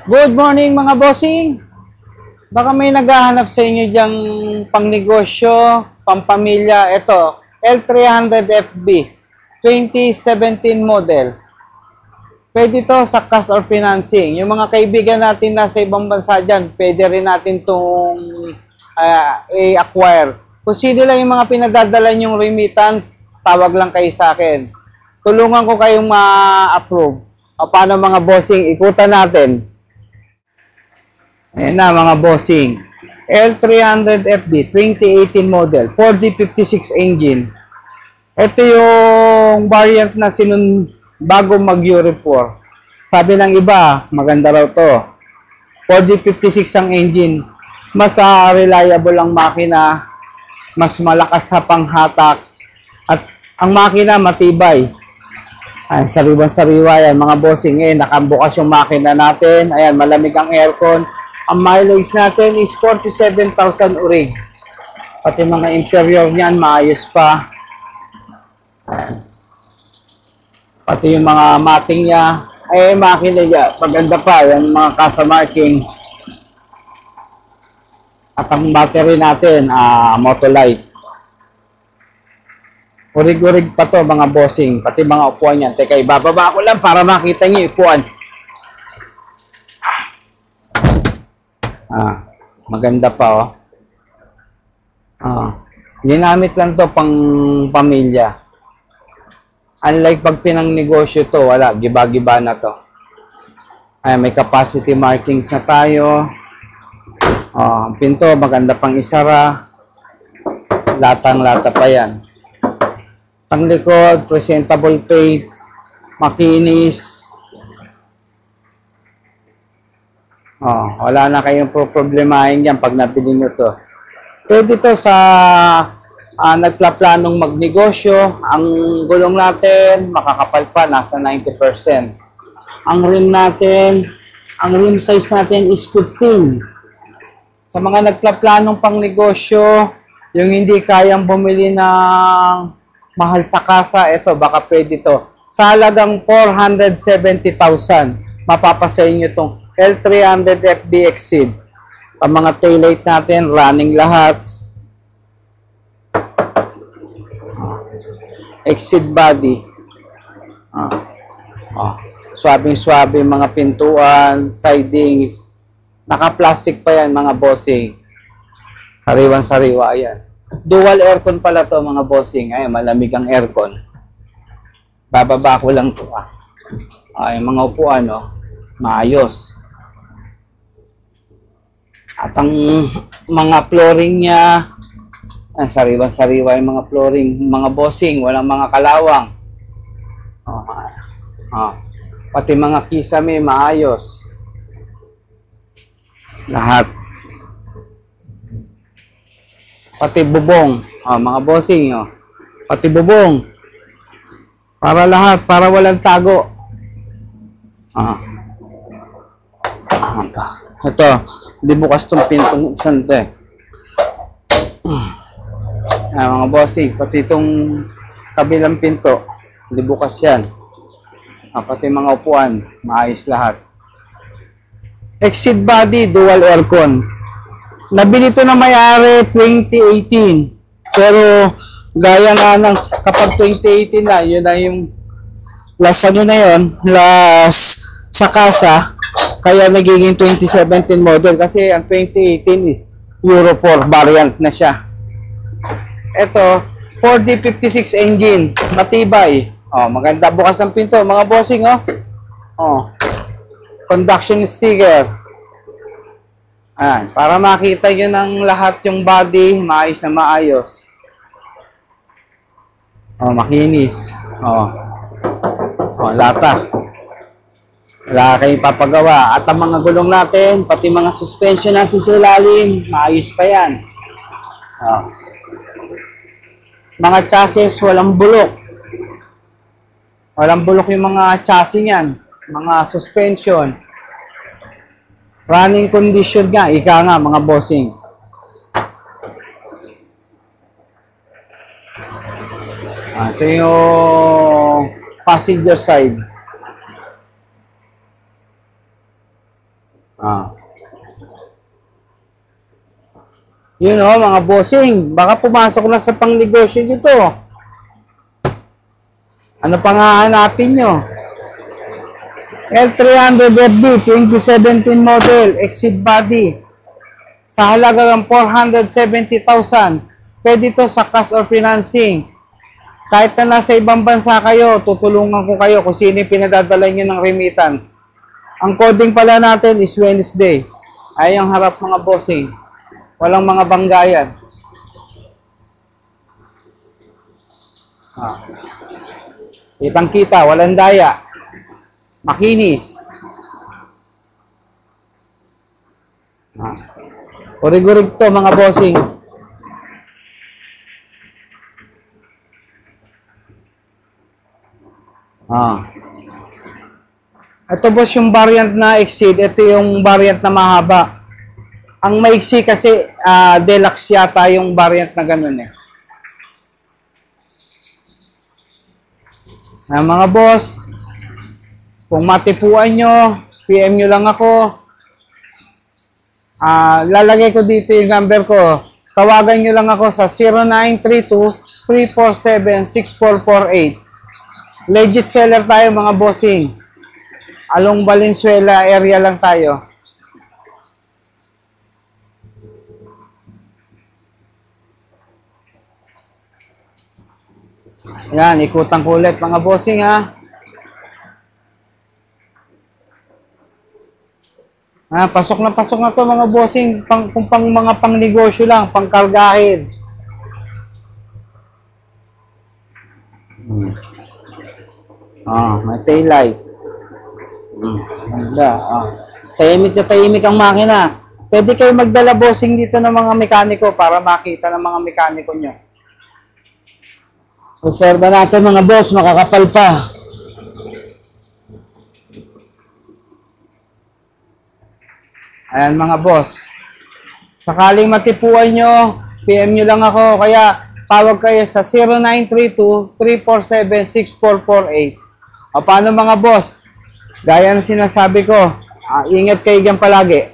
Good morning mga bossing. Baka may naghahanap sa inyo diyang pangnegosyo, pampamilya. Ito, L300FB, 2017 model. Pwede to sa cash or financing. Yung mga kaibigan natin na sa ibang bansa dyan, pwede rin natin itong i-acquire. Kung sino lang yung mga pinadadala yung remittance, tawag lang kayo sa akin. Tulungan ko kayong ma-approve. O paano mga bossing, ikutan natin. Ayan na mga bossing. L300FD 2018 model, 4D56 engine. Ito yung variant na bago mag Euro 4. Sabi ng iba, maganda raw to. 4D56 ang engine. Mas reliable ang makina. Mas malakas sa panghatak. At ang makina matibay. Ayan, sariwan-sariwa yan mga bossing. Nakabukas yung makina natin. Ayan, malamig ang aircon. Ang mileage natin is 47,000 urig. Pati mga interior niyan, maayos pa. Pati yung mga mating niya. Makina niya, maganda pa. Yung mga casa markings. At ang battery natin, Motolite. Urig-urig pa to mga bossing. Pati mga upuan niyan. Teka, ibababa ko lang para makita niyo upuan. Maganda pa ginamit lang to pang pamilya. Unlike pag pinangnegosyo to, wala, giba-giba na to. May capacity markings na tayo. Ang pinto, maganda pang isara. Latang-lata pa yan. Ang likod, presentable paint, makinis. Wala na kayong problemahin yan pag nabili nyo to. Pwede to sa nagpaplanong magnegosyo. Ang gulong natin, makakapal pa, nasa 90%. Ang rim natin, ang rim size natin is 15. Sa mga nagpaplanong pang negosyo, yung hindi kayang bumili ng mahal sa kasa, ito, baka pwede to. Sa halagang 470,000, mapapasa inyo itong L300FB Exceed. Ang mga taillight natin, running lahat. Exceed body. Swabing-swabe mga pintuan, sidings. Naka-plastic pa yan mga bossing. Sariwan-sariwa yan. Dual aircon pala to mga bossing. Ay, malamig ang aircon. Bababa ko lang to. Yung mga upuan, maayos. At ang mga flooring niya, sariwa-sariwa yung mga flooring, mga bossing, walang mga kalawang. Pati mga kisame, maayos. Lahat. Pati bubong, mga bossing, pati bubong. Para lahat, para walang tago. Ito, di bukas tong pintong isante. Mga bossing, pati itong kabilang pinto, di bukas yan. Pati mga upuan, maayos lahat. Exceed body, dual aircon. Nabili ito na may-ari 2018. Pero, gaya nga ng kapag 2018 na, yun na yung last sa kasa. Kaya nagiging 2017 model kasi ang 2018 is Euro 4 variant na siya. Ito, 4D56 engine, matibay. Maganda bukas ng pinto, mga bossing, conduction sticker. Para makita nyo ng lahat yung body, maayos na maayos. Makinis. Lata. Wala kayong papagawa. At ang mga gulong natin, pati mga suspension natin sa ilalim, maayos pa yan. Mga chassis, walang bulok. Walang bulok yung mga chassis yan. Mga suspension. Running condition nga, ika nga mga bossing. Ito yung passenger side. Ah. Yun o, mga bossing. Baka pumasok na sa pangnegosyo dito. Ano pa nga hanapin nyo? L300FB 2017 model, exit body. Sa halaga ng 470,000. Pwede to sa cash or financing. Kahit na nasa ibang bansa kayo, tutulungan ko kayo kung sino yung pinadadala nyo ng remittance. Ang coding pala natin is Wednesday. Ay ang harap mga bossing. Walang mga banggayan. Ah. Kitang-kita, walang daya. Makinis. Ah. Urig-urig to mga bossing. Ah. Ito boss yung variant na exceed. Ito yung variant na mahaba. Ang maiksi kasi deluxe yata yung variant na ganun eh. Mga boss, kung matipuan nyo, PM nyo lang ako. Lalagay ko dito yung number ko. Tawagan nyo lang ako sa 0932-347-6448. Legit seller tayo mga bossing. Along Valenzuela area lang tayo. Yan, ikutan ko ulit mga bossing ha. Pasok na to mga bossing. Kung pang mga pang negosyo lang, pang kargahin. May tail light. Ganda. Tahimik na tahimik ang makina. Pwede kayo magdala bossing dito ng mga mekaniko para makita ng mga mekaniko nyo. Observa natin mga boss, makakapal pa. Ayan mga boss. Sakaling matipuan nyo, PM nyo lang ako. Kaya tawag kayo sa 0932-347-6448. Paano mga boss? Gaya ng sinasabi ko, ingat kayo dyan palagi.